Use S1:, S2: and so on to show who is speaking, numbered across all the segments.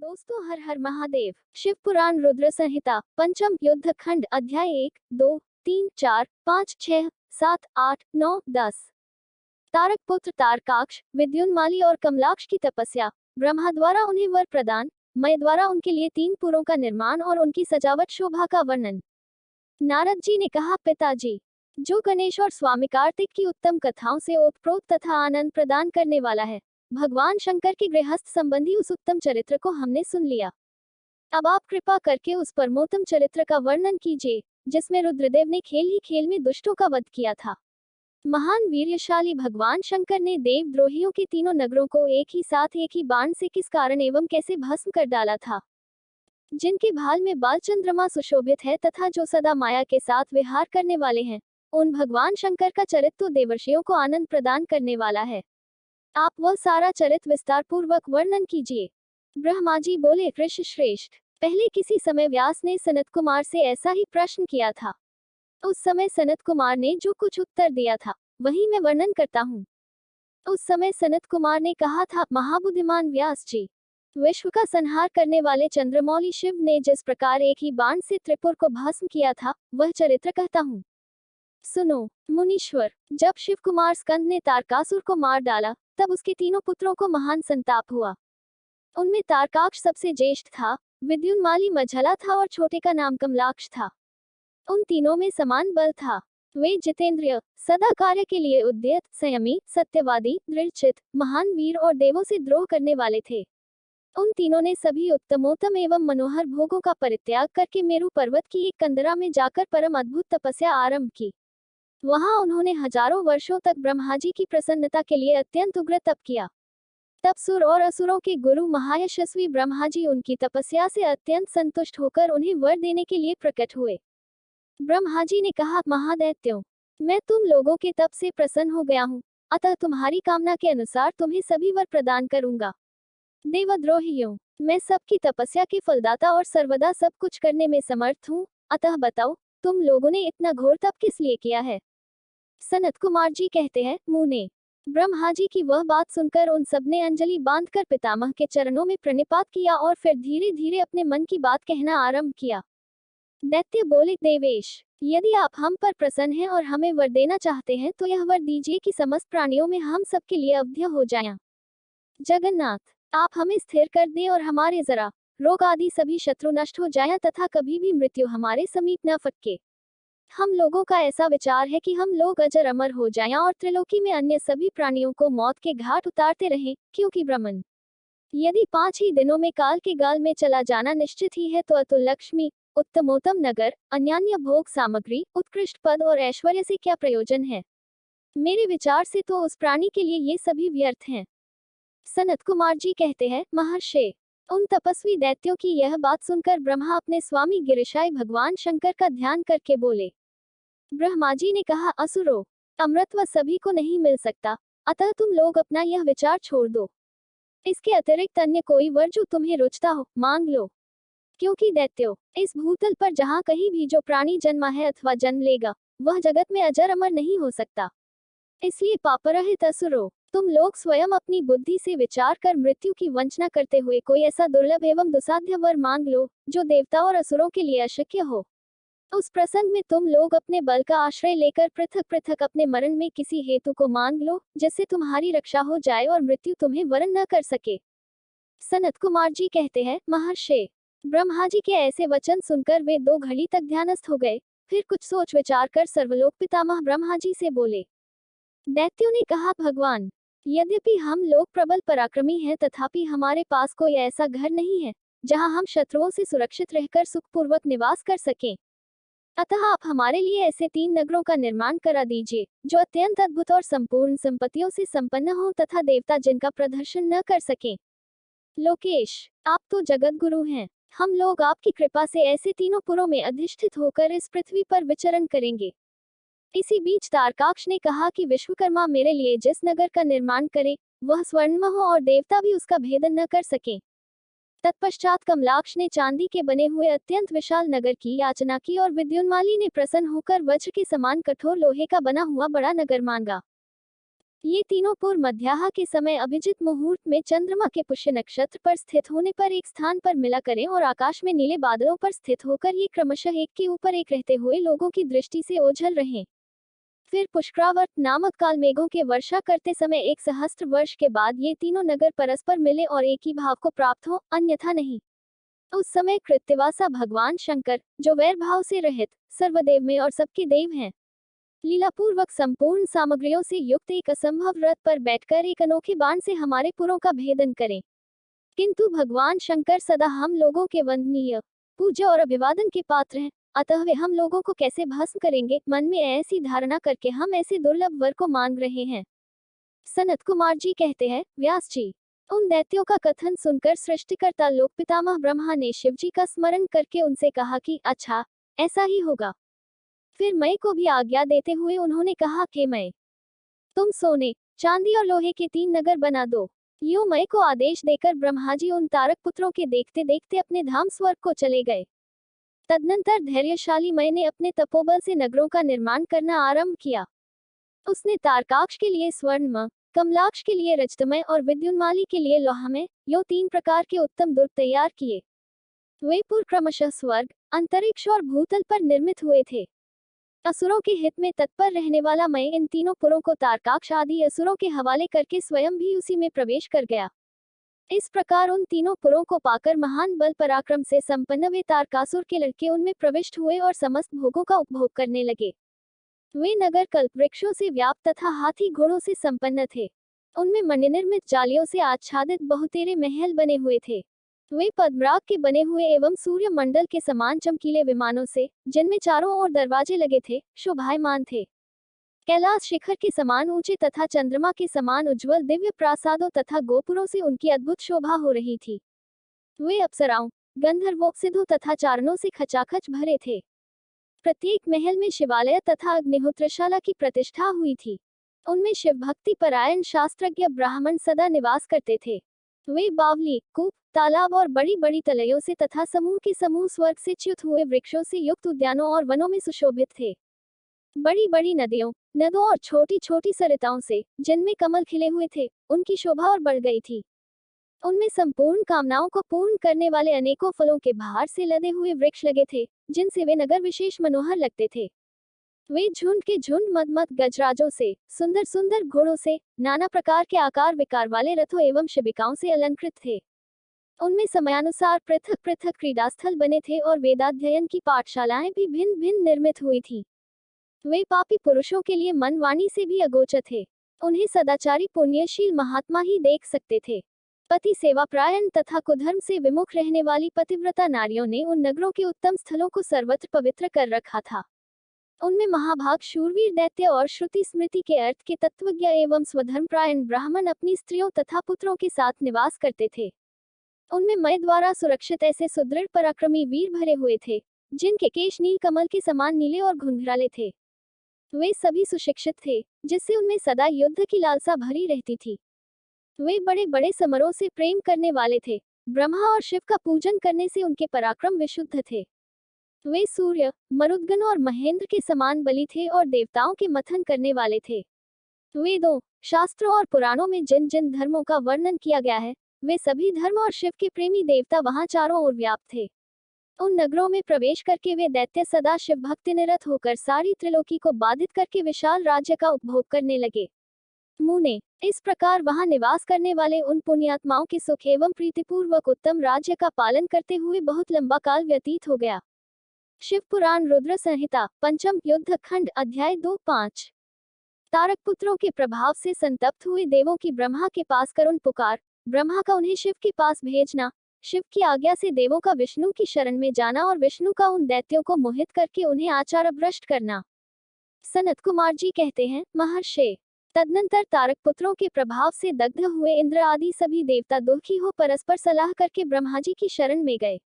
S1: दोस्तों, हर हर महादेव। शिव पुराण रुद्र संहिता पंचम युद्ध खंड अध्याय 1, 2, 3, 4, 5, 6, 7, 8, 9, 10। तारक पुत्र तारकाक्ष, विद्युन्माली और कमलाक्ष की तपस्या। ब्रह्मा द्वारा उन्हें वर प्रदान, मय द्वारा उनके लिए 3 पुरों का निर्माण और उनकी सजावट शोभा का वर्णन। नारद जी ने कहा, पिताजी, जो गणेश और स्वामी कार्तिक की उत्तम कथाओं से ओतप्रोत तथा आनंद प्रदान करने वाला है, भगवान शंकर के गृहस्थ संबंधी उस उत्तम चरित्र को हमने सुन लिया। अब आप कृपा करके उस परमोत्तम चरित्र का वर्णन कीजिए, जिसमें रुद्रदेव ने खेल ही खेल में दुष्टों का वध किया था। महान वीर्यशाली भगवान शंकर ने देवद्रोहियों के तीनों नगरों को एक ही साथ एक ही बाण से किस कारण एवं कैसे भस्म कर डाला था। जिनके भाल में बाल चंद्रमा सुशोभित है तथा जो सदा माया के साथ विहार करने वाले हैं, उन भगवान शंकर का चरित्र देवर्षियों को आनंद प्रदान करने वाला है। आप वह सारा चरित्र विस्तार पूर्वक वर्णन कीजिए। ब्रह्मा जी बोले, ऋषि श्रेष्ठ, पहले किसी समय व्यास ने सनत कुमार से ऐसा ही प्रश्न किया था। उस समय सनत कुमार ने जो कुछ उत्तर दिया था, वही मैं वर्णन करता हूँ। उस समय सनत कुमार ने कहा था, महाबुद्धिमान व्यास जी, विश्व का संहार करने वाले चंद्रमौली शिव ने जिस प्रकार एक ही बाण से त्रिपुर को भस्म किया था, वह चरित्र कहता हूँ। सुनो मुनीश्वर, जब शिव कुमार स्कंद ने तारकासुर को मार डाला, तब उसके तीनों पुत्रों को महान संताप हुआ। उनमें तारकाक्ष सबसे ज्येष्ठ था, विद्युन्माली मझला था और छोटे का नाम कमलाक्ष था। उन तीनों में समान बल था। वे जितेंद्रिय, सदा कार्य के लिए उद्यत, संयमी, सत्यवादी, दृढ़चित, महान वीर और देवों से द्रोह करने वाले थे। उन तीनों ने सभी उत्तमोत्तम एवं मनोहर भोगों का परित्याग करके मेरु पर्वत की एक कंदरा में जाकर परम अद्भुत तपस्या आरंभ की। वहां उन्होंने हजारों वर्षों तक ब्रह्मा जी की प्रसन्नता के लिए अत्यंत उग्र तप किया। तब सुर और असुरों के गुरु महायशस्वी ब्रह्मा जी उनकी तपस्या से अत्यंत संतुष्ट होकर उन्हें वर देने के लिए प्रकट हुए। ब्रह्मा जी ने कहा, महादैत्यों, मैं तुम लोगों के तप से प्रसन्न हो गया हूँ, अतः तुम्हारी कामना के अनुसार तुम्हें सभी वर प्रदान करूंगा। देवद्रोहियों, मैं सबकी तपस्या के फलदाता और सर्वदा सब कुछ करने में समर्थ हूँ, अतः बताओ, तुम लोगों ने इतना घोर तप किस लिए किया है। सनत कुमार जी कहते हैं, मुने। ब्रह्मा जी की वह बात सुनकर उन सब ने अंजलि बांधकर पितामह के चरणों में प्रणिपात किया और फिर धीरे धीरे अपने मन की बात कहना आरंभ किया। दैत्य बोले, देवेश, यदि आप हम पर प्रसन्न हैं और हमें वर देना चाहते हैं तो यह वर दीजिए कि समस्त प्राणियों में हम सबके लिए अवध्य हो जाएं। जगन्नाथ, आप हमें स्थिर कर दें और हमारे जरा रोग आदि सभी शत्रु नष्ट हो जाएं तथा कभी भी मृत्यु हमारे समीप न फटके। हम लोगों का ऐसा विचार है कि हम लोग अजर अमर हो जाएं और त्रिलोकी में अन्य सभी प्राणियों को मौत के घाट उतारते रहें, क्योंकि ब्रह्मन यदि 5 ही दिनों में काल के गाल में चला जाना निश्चित ही है तो अतुल लक्ष्मी, उत्तमोत्तम नगर, अन्यान्य भोग सामग्री, उत्कृष्ट पद और ऐश्वर्य से क्या प्रयोजन है। मेरे विचार से तो उस प्राणी के लिए ये सभी व्यर्थ हैं। सनत कुमार जी कहते हैं, महर्षि, उन तपस्वी दैत्यों की यह बात सुनकर ब्रह्मा अपने स्वामी गिरिशाय भगवान शंकर का ध्यान करके बोले। ब्रह्मा जी ने कहा, असुरो, अमृतत्व सभी को नहीं मिल सकता, अतः तुम लोग अपना यह विचार छोड़ दो। इसके अतिरिक्त अन्य कोई वर जो तुम्हें रुचता हो, मांग लो। क्योंकि दैत्यो, इस भूतल पर जहाँ कहीं भी जो प्राणी जन्मा है अथवा जन्म लेगा, वह जगत में अजर अमर नहीं हो सकता। इसलिए पापरहित असुरो, तुम लोग स्वयं अपनी बुद्धि से विचार कर मृत्यु की वंचना करते हुए कोई ऐसा दुर्लभ एवं दुसाध्य वर मांग लो, जो देवता और असुरों के लिए अशक्य हो। उस प्रसंग में तुम लोग अपने बल का आश्रय लेकर पृथक पृथक अपने मरण में किसी हेतु को मांग लो, जिससे तुम्हारी रक्षा हो जाए और मृत्यु तुम्हें वरण न कर सके। सनत कुमार जी कहते हैं, महर्षि, ब्रह्मा जी के ऐसे वचन सुनकर वे 2 घड़ी तक ध्यानस्थ हो गए, फिर कुछ सोच विचार कर सर्वलोक पितामह ब्रह्मा जी से बोले। दैत्यों ने कहा, भगवान, यद्यपि हम लोग प्रबल पराक्रमी हैं तथापि हमारे पास कोई ऐसा घर नहीं है जहां हम शत्रुओं से सुरक्षित रहकर सुखपूर्वक निवास कर सकें। अतः आप हमारे लिए ऐसे 3 नगरों का निर्माण करा दीजिए, जो अत्यंत अद्भुत और संपूर्ण संपत्तियों से संपन्न हो तथा देवता जिनका प्रदर्शन न कर सकें। लोकेश, आप तो जगत गुरु हैं, हम लोग आपकी कृपा से ऐसे तीनों पुरों में अधिष्ठित होकर इस पृथ्वी पर विचरण करेंगे। इसी बीच तारकाक्ष ने कहा कि विश्वकर्मा मेरे लिए जिस नगर का निर्माण करे, वह स्वर्णमय हो और देवता भी उसका भेदन न कर सके। तत्पश्चात कमलाक्ष ने चांदी के बने हुए अत्यंत विशाल नगर की याचना की और विद्युन्माली ने प्रसन्न होकर वज्र के समान कठोर लोहे का बना हुआ बड़ा नगर मांगा। ये तीनों पुर मध्याह्न के समय अभिजित मुहूर्त में चंद्रमा के पुष्य नक्षत्र पर स्थित होने पर एक स्थान पर मिला करें और आकाश में नीले बादलों पर स्थित होकर ये क्रमशः एक के ऊपर एक रहते हुए लोगों की दृष्टि से ओझल रहें। फिर पुष्करावर्त नामक काल मेघों के वर्षा करते समय 1 सहस्त्र वर्ष के बाद ये तीनों नगर परस्पर मिले और एक ही भाव को प्राप्त हो, अन्यथा नहीं। उस समय कृत्यवासा भगवान शंकर, जो वैर भाव से रहित, सर्वदेव में और सबके देव हैं, लीलापूर्वक संपूर्ण सामग्रियों से युक्त एक असंभव रथ पर बैठकर एक अनोखे बाण से हमारे पुरों का भेदन करें। किंतु भगवान शंकर सदा हम लोगों के वंदनीय, पूज्य और अभिवादन के पात्र हैं, अतः वे हम लोगों को कैसे भस्म करेंगे, मन में ऐसी धारणा करके हम ऐसे दुर्लभ वर को मांग रहे हैं। सनत कुमार जी कहते हैं, व्यास जी, उन दैत्यों का कथन सुनकर सृष्टिकर्ता लोक पितामह ब्रह्मा ने शिव जी का स्मरण करके उनसे कहा कि अच्छा, ऐसा ही होगा। फिर मय को भी आज्ञा देते हुए उन्होंने कहा कि मय, तुम सोने, चांदी और लोहे के 3 नगर बना दो। यूं मय को आदेश देकर ब्रह्मा जी उन तारक पुत्रों के देखते देखते अपने धाम स्वर्ग को चले गए। तदनंतर धैर्यशाली मय ने अपने तपोबल से नगरों का निर्माण करना आरंभ किया। उसने तारकाक्ष के लिए स्वर्णमय, कमलाक्ष के लिए रजतमय और विद्युन्माली के लिए लौहमय, यो 3 प्रकार के उत्तम दुर्ग तैयार किए। वे पुर क्रमशः स्वर्ग, अंतरिक्ष और भूतल पर निर्मित हुए थे। असुरों के हित में तत्पर रहने वाला मय इन तीनों पुरों को तारकाक्ष आदि असुरों के हवाले करके स्वयं भी उसी में प्रवेश कर गया। इस प्रकार उन तीनों पुरों को पाकर महान बल पराक्रम से संपन्न वे तारकासुर के लड़के उनमें प्रविष्ट हुए और समस्त भोगों का उपभोग करने लगे। वे नगर कल्प वृक्षों से व्याप्त तथा हाथी घोड़ों से संपन्न थे। उनमें मणिनिर्मित जालियों से आच्छादित बहुतेरे महल बने हुए थे। वे पद्मराग के बने हुए एवं सूर्य मंडल के समान चमकीले विमानों से, जिनमें चारों ओर दरवाजे लगे थे, शोभायमान थे। कैलाश शिखर के समान ऊंचे तथा चंद्रमा के समान उज्ज्वल दिव्य प्रासादों तथा गोपुरों से उनकी अद्भुत शोभा हो रही थी। वे अप्सराओं, गंधर्वों, सिद्धों तथा चारणों से खचाखच भरे थे। प्रत्येक महल में शिवालय तथा अग्निहोत्रशाला की प्रतिष्ठा हुई थी। उनमें शिव भक्ति परायण शास्त्रज्ञ ब्राह्मण सदा निवास करते थे। वे बावली, कूप, तालाब और बड़ी बड़ी तलयों से तथा समूह के समूह स्वर्ग से च्युत हुए वृक्षों से युक्त उद्यानों और वनों में सुशोभित थे। बड़ी बड़ी नदियों, नदों और छोटी छोटी सरिताओं से, जिनमें कमल खिले हुए थे, उनकी शोभा और बढ़ गई थी। उनमें संपूर्ण कामनाओं को पूर्ण करने वाले अनेकों फलों के भार से लदे हुए वृक्ष लगे थे, जिनसे वे नगर विशेष मनोहर लगते थे। वे झुंड के झुंड मदमद गजराजों से, सुंदर सुंदर घोड़ों से, नाना प्रकार के आकार विकार वाले रथों एवं शिबिकाओं से अलंकृत थे। उनमें समयानुसार पृथक पृथक क्रीडास्थल बने थे और वेदाध्ययन की पाठशालाएं भी भिन्न भिन्न निर्मित हुई थी। वे पापी पुरुषों के लिए मन वाणी से भी अगोचर थे। उन्हें सदाचारी पुण्यशील महात्मा ही देख सकते थे। पति सेवा प्रायण तथा कुधर्म से विमुख रहने वाली पतिव्रता नारियों ने उन नगरों के उत्तम स्थलों को सर्वत्र पवित्र कर रखा था। उनमें महाभाग शूरवीर दैत्य और श्रुति स्मृति के अर्थ के तत्वज्ञ एवं स्वधर्मप्रायण ब्राह्मण अपनी स्त्रियों तथा पुत्रों के साथ निवास करते थे। उनमें मय द्वारा सुरक्षित ऐसे सुदृढ़ पराक्रमी वीर भरे हुए थे, जिनके केश नील कमल के समान नीले और घुंघराले थे। वे सभी सुशिक्षित थे, जिससे उनमें सदा युद्ध की लालसा भरी रहती थी। वे बड़े बड़े समरों से प्रेम करने वाले थे। ब्रह्मा और शिव का पूजन करने से उनके पराक्रम विशुद्ध थे। वे सूर्य, मरुद्गण और महेंद्र के समान बली थे और देवताओं के मथन करने वाले थे। वेदों, शास्त्रों और पुराणों में जिन जिन धर्मों का वर्णन किया गया है, वे सभी धर्म और शिव के प्रेमी देवता वहां चारों ओर व्याप्त थे। उन नगरों में प्रवेश करके वे दैत्य सदा शिव भक्ति निरत होकर सारी त्रिलोकी को बाधित करके विशाल राज्य का उपभोग करने लगे। मुने, इस प्रकार वहां निवास करने वाले उन पुण्यात्माओं के सुख एवं प्रीतिपूर्वक उत्तम राज्य का पालन करते हुए बहुत लंबा काल व्यतीत हो गया। शिव पुराण रुद्र संहिता, पंचम युद्ध खंड, अध्याय 2-5। तारक पुत्रों के प्रभाव से संतप्त हुए देवों की ब्रह्मा के पास करुण पुकार, ब्रह्मा का उन्हें शिव के पास भेजना, शिव की आज्ञा से देवों का विष्णु की शरण में जाना और विष्णु का उन दैत्यों को मोहित करके उन्हें आचार भ्रष्ट करना। सनत कुमार जी कहते हैं, महर्षि, तदनंतर तारक पुत्रों के प्रभाव से दग्ध हुए इंद्र आदि सभी देवता दुखी हो परस्पर सलाह करके ब्रह्मा जी की शरण में गए।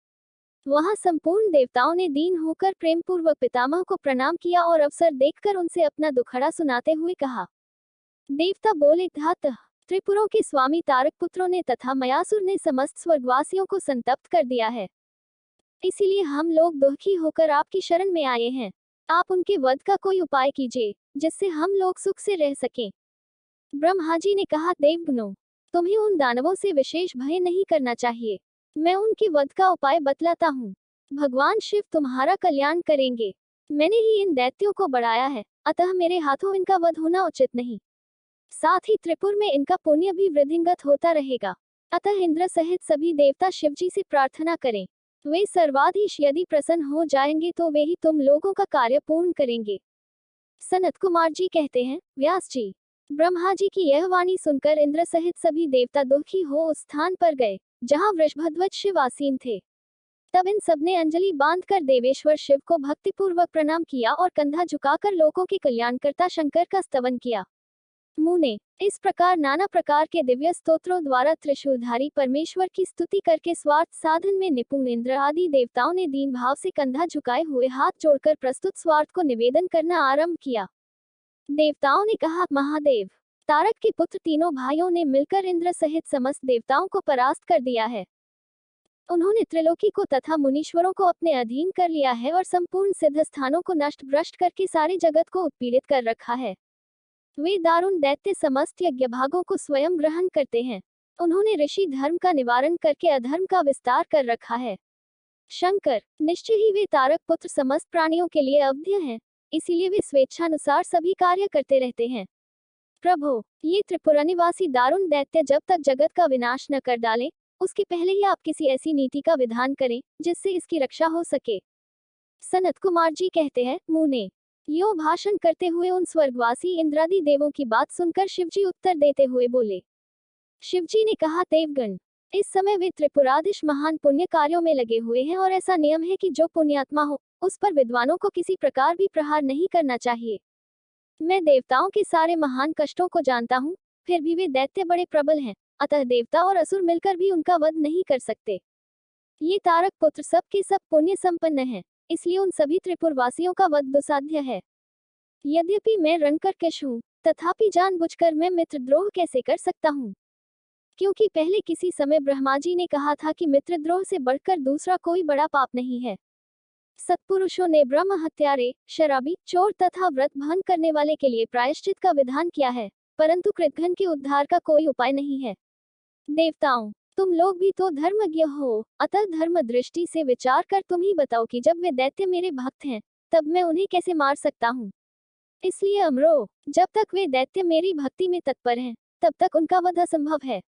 S1: वहां संपूर्ण देवताओं ने दीन होकर प्रेम पूर्वक पितामह को प्रणाम किया और अवसर देखकर उनसे अपना दुखड़ा सुनाते हुए कहा। देवता बोले, धात त्रिपुरों के स्वामी तारक पुत्रों ने तथा मयासुर ने समस्त स्वर्गवासियों को संतप्त कर दिया है। इसीलिए हम लोग दुखी होकर आपकी शरण में आए हैं। आप उनके वध का कोई उपाय कीजिए, जिससे हम लोग सुख से रह सकें। ब्रह्मा जी ने कहा, देवगणों, तुम्हें उन दानवों से विशेष भय नहीं करना चाहिए। मैं उनके वध का उपाय बतलाता हूँ। भगवान शिव तुम्हारा कल्याण करेंगे। मैंने ही इन दैत्यों को बढ़ाया है, अतः मेरे हाथों इनका वध होना उचित नहीं। साथ ही त्रिपुर में इनका पुण्य भी वृद्धिंगत होता रहेगा। अतः इंद्र सहित सभी देवता शिवजी से प्रार्थना करें। वे सर्वाधीश यदि प्रसन्न हो जाएंगे तो वे ही तुम लोगों का कार्य पूर्ण करेंगे। सनत कुमार जी कहते हैं, व्यास जी, ब्रह्मा जी की यह वाणी सुनकर इंद्र सहित सभी देवता दुखी हो उस स्थान पर गए जहाँ वृषभध्वज शिव आसीन थे। तब इन सबने अंजलि बांधकर देवेश्वर शिव को भक्तिपूर्वक प्रणाम किया और कंधा झुकाकर लोगों के कल्याणकर्ता शंकर का स्तवन किया। मुने इस प्रकार नाना प्रकार के दिव्य स्तोत्रों द्वारा त्रिशूलधारी परमेश्वर की स्तुति करके स्वार्थ साधन में निपुण इंद्र आदि देवताओं ने दीन भाव से कंधा झुकाए हुए हाथ जोड़कर प्रस्तुत स्वार्थ को निवेदन करना आरंभ किया। देवताओं ने कहा, महादेव, तारक के पुत्र तीनों भाइयों ने मिलकर इंद्र सहित समस्त देवताओं को परास्त कर दिया है। उन्होंने त्रिलोकी को तथा मुनीश्वरों को अपने अधीन कर लिया है और संपूर्ण सिद्ध स्थानों को नष्ट भ्रष्ट करके सारे जगत को उत्पीड़ित कर रखा है। वे दारुण दैत्य समस्त यज्ञ भागों को स्वयं ग्रहण करते हैं। उन्होंने ऋषि धर्म का निवारण करके अधर्म का विस्तार कर रखा है। शंकर, निश्चय ही वे तारक पुत्र समस्त प्राणियों के लिए अवध्य हैं, इसीलिए वे स्वेच्छानुसार सभी कार्य करते रहते हैं। प्रभो, ये त्रिपुरा निवासी दारुण दैत्य जब तक जगत का विनाश न कर डालें, उसके पहले ही आप किसी ऐसी नीति का विधान करें जिससे इसकी रक्षा हो सके। सनत कुमार जी कहते हैं, मुने, यो भाषण करते हुए उन स्वर्गवासी इंद्रादि देवों की बात सुनकर शिवजी उत्तर देते हुए बोले। शिवजी ने कहा, देवगण, इस समय वे त्रिपुराधीश महान पुण्य कार्यों में लगे हुए हैं और ऐसा नियम है कि जो पुण्यात्मा हो उस पर विद्वानों को किसी प्रकार भी प्रहार नहीं करना चाहिए। मैं देवताओं के सारे महान कष्टों को जानता हूँ, फिर भी वे दैत्य बड़े प्रबल हैं, अतः देवता और असुर मिलकर भी उनका वध नहीं कर सकते। ये तारक पुत्र सब के सब पुण्य संपन्न हैं, इसलिए उन सभी त्रिपुरवासियों का वध दुसाध्य है। यद्यपि मैं रणकर्कश हूँ, तथापि जानबूझकर मैं मित्रद्रोह कैसे कर सकता हूँ? क्योंकि पहले किसी समय ब्रह्मा जी ने कहा था कि मित्रद्रोह से बढ़कर दूसरा कोई बड़ा पाप नहीं है। सत्पुरुषों ने ब्रह्म हत्यारे, शराबी, चोर तथा व्रत भंग करने वाले के लिए प्रायश्चित का विधान किया है, परंतु कृतघ्न के उद्धार का कोई उपाय नहीं है। देवताओं, तुम लोग भी तो धर्मज्ञ हो, अतः धर्म दृष्टि से विचार कर तुम ही बताओ कि जब वे दैत्य मेरे भक्त हैं, तब मैं उन्हें कैसे मार सकता हूँ? इसलिए अमरो, जब तक वे दैत्य मेरी भक्ति में तत्पर हैं, तब तक उनका वध असंभव है।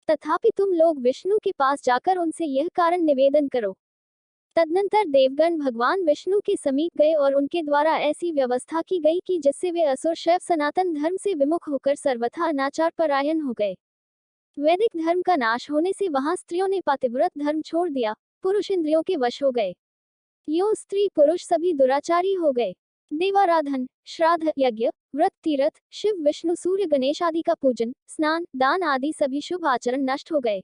S1: तथापि तुम लोग विष्णु के पास जाकर उनसे यह कारण निवेदन करो। तदनंतर देवगण भगवान विष्णु के समीप गए और उनके द्वारा ऐसी व्यवस्था की गई कि जिससे वे असुर शैव सनातन धर्म से विमुख होकर सर्वथा अनाचार परायण हो गए। वैदिक धर्म का नाश होने से वहां स्त्रियों ने पातिव्रत धर्म छोड़ दिया, पुरुष इंद्रियों के वश हो गए। यूं स्त्री पुरुष सभी दुराचारी हो गए। देवाराधन, श्राद्ध, यज्ञ, व्रत, तीर्थ, शिव विष्णु सूर्य गणेश आदि का पूजन, स्नान, दान आदि सभी शुभ आचरण नष्ट हो गए।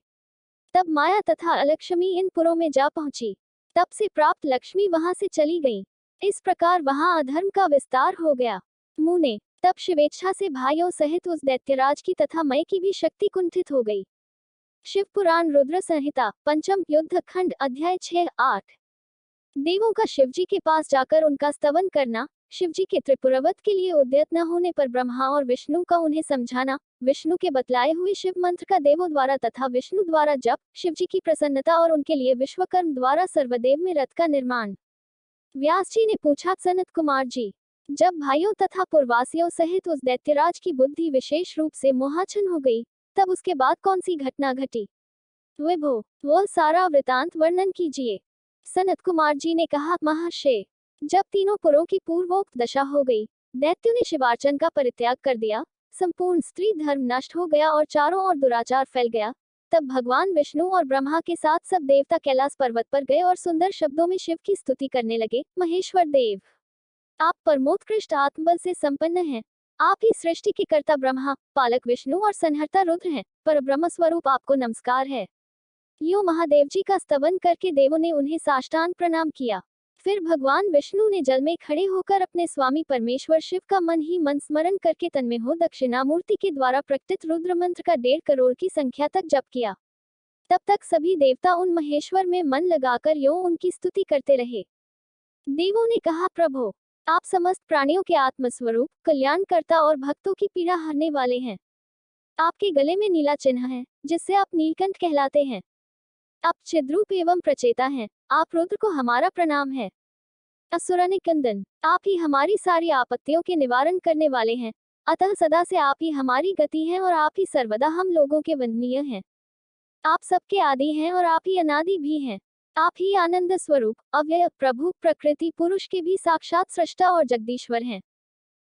S1: तब माया तथा अलक्ष्मी इन पुरों में जा पहुंची। तब से प्राप्त लक्ष्मी वहां से चली गई। इस प्रकार वहां अधर्म का विस्तार हो गया। मुने, तब शिवेच्छा से भाइयों सहित उस दैत्यराज की तथा मय की भी शक्ति कुंठित हो गई। शिव पुराण रुद्र संहिता पंचम युद्ध खंड अध्याय 6-8। देवों का शिवजी के पास जाकर उनका स्तवन करना, शिवजी के त्रिपुरवध के लिए उद्यत न होने पर ब्रह्मा और विष्णु का उन्हें समझाना, विष्णु के बतलाए हुए शिव मंत्र का देवों द्वारा तथा विष्णु द्वारा जप, शिवजी की प्रसन्नता और उनके लिए विश्वकर्म द्वारा सर्वदेव में रथ का निर्माण। व्यास जी ने पूछा, सनत कुमार जी, जब भाइयों तथा पूर्वासियों सहित उस दैत्यराज की बुद्धि विशेष रूप से मोहाच्छन्न हो गई, तब उसके बाद कौन सी घटना घटी? विभो, वह सारा वृतांत वर्णन कीजिए। सनत कुमार जी ने कहा, महर्षि, जब तीनों पुरों की पूर्वोक्त दशा हो गई, दैत्यों ने शिवार्चन का परित्याग कर दिया, संपूर्ण स्त्री धर्म नष्ट हो गया और चारों ओर दुराचार फैल गया, तब भगवान विष्णु और ब्रह्मा के साथ सब देवता कैलाश पर्वत पर गए और सुंदर शब्दों में शिव की स्तुति करने लगे। महेश्वर देव, आप परमोत्कृष्ट आत्मबल से संपन्न हैं। आप ही सृष्टि के कर्ता ब्रह्मा, पालक विष्णु और संहर्ता रुद्र हैं। पर ब्रह्म स्वरूप आपको नमस्कार है। यूं महादेव जी का स्तवन करके देवों ने उन्हें साष्टांग प्रणाम किया। फिर भगवान विष्णु ने जल में खड़े होकर अपने स्वामी परमेश्वर शिव का मन ही मन स्मरण करके तन्मय हो दक्षिणामूर्ति के द्वारा प्रकटित रुद्र मंत्र का 1.5 करोड़ की संख्या तक जप किया। तब तक सभी देवता उन महेश्वर में मन लगाकर यों उनकी स्तुति करते रहे। देवों ने कहा, प्रभो, आप समस्त प्राणियों के आत्मस्वरूप, कल्याणकर्ता और भक्तों की पीड़ा हरने वाले हैं। आपके गले में नीला चिन्ह है, जिससे आप नीलकंठ कहलाते हैं। आप चिद्रूप एवं प्रचेता हैं। आप रुद्र को हमारा प्रणाम है। असुरनिकंदन, आप ही हमारी सारी आपत्तियों के निवारण करने वाले हैं। अतः सदा से आप ही हमारी गति हैं और आप ही सर्वदा हम लोगों के वंदनीय हैं। आप सबके आदि हैं और आप ही अनादि भी हैं। आप ही आनंद स्वरूप, अव्यय, प्रभु, प्रकृति पुरुष के भी साक्षात सृष्टा और जगदीश्वर हैं।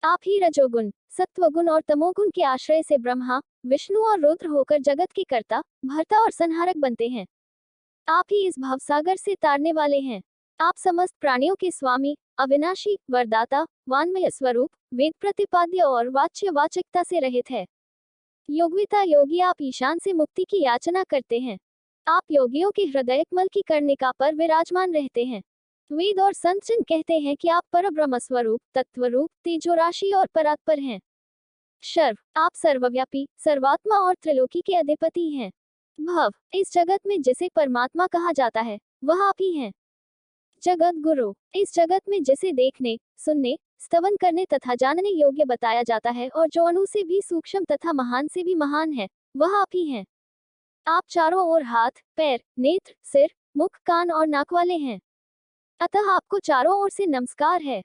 S1: आप ही रजोगुण, सत्वगुण और तमोगुण के आश्रय से ब्रह्मा, विष्णु और रुद्र होकर जगत के कर्ता, भर्ता और संहारक बनते हैं। आप ही इस भवसागर से तारने वाले हैं। आप समस्त प्राणियों के स्वामी, अविनाशी, वरदाता, वान्मय स्वरूप, वेद प्रतिपाद्य और वाच्य वाचकता से रहित है। योगविता योगी, आप ईशान से मुक्ति की याचना करते हैं। आप योगियों के हृदय कमल की कर्णिका पर विराजमान रहते हैं। वेद और संत जन कहते हैं कि आप परब्रह्म स्वरूप, तत्वरूप, तेजो राशि और परात्पर हैं। सर्व, आप सर्वव्यापी, सर्वात्मा और त्रिलोकी के अधिपति हैं। भव, इस जगत में जिसे परमात्मा कहा जाता है, वह आप ही हैं। जगत गुरु, इस जगत में जिसे देखने, सुनने, स्तवन करने तथा जानने योग्य बताया जाता है और जो अणु से भी सूक्ष्म तथा महान से भी महान है, वह आप ही हैं। आप चारों ओर हाथ, पैर, नेत्र, सिर, मुख, कान और नाक वाले हैं। अतः आपको चारों ओर से नमस्कार है।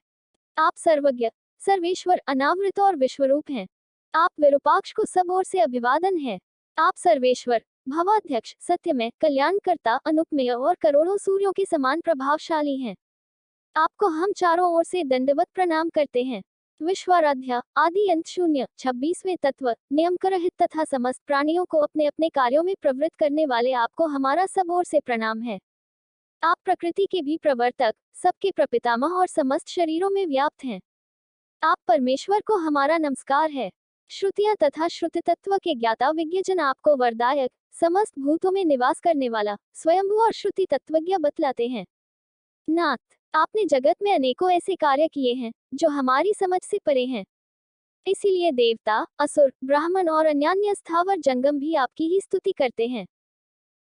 S1: आप सर्वज्ञ, सर्वेश्वर, अनावृत और विश्वरूप हैं। आप विरूपाक्ष को सब ओर से अभिवादन है। आप सर्वेश्वर, भवाध्यक्ष, सत्यमय, कल्याणकर्ता, अनुपमेय और करोड़ों सूर्यों के समान प्रभावशाली हैं। आपको हम चारों ओर से दंडवत प्रणाम करते हैं। विश्वाराध्य, आदि अंत शून्य, 26वें तत्व, नियमकरहित तथा समस्त प्राणियों को अपने अपने कार्यों में प्रवृत्त करने वाले आपको हमारा सब ओर से प्रणाम है। आप प्रकृति के भी प्रवर्तक, सबके प्रपितामह और समस्त शरीरों में व्याप्त हैं। आप परमेश्वर को हमारा नमस्कार है। श्रुतियां तथा श्रुति तत्व के ज्ञाता विज्ञजन आपको वरदायक, समस्त भूतों में निवास करने वाला, स्वयंभू और श्रुति तत्वज्ञ बतलाते हैं। नाथ, आपने जगत में अनेकों ऐसे कार्य किए हैं जो हमारी समझ से परे हैं। इसीलिए देवता, असुर, ब्राह्मण और अन्यान्य स्थावर जंगम भी आपकी ही स्तुति करते हैं।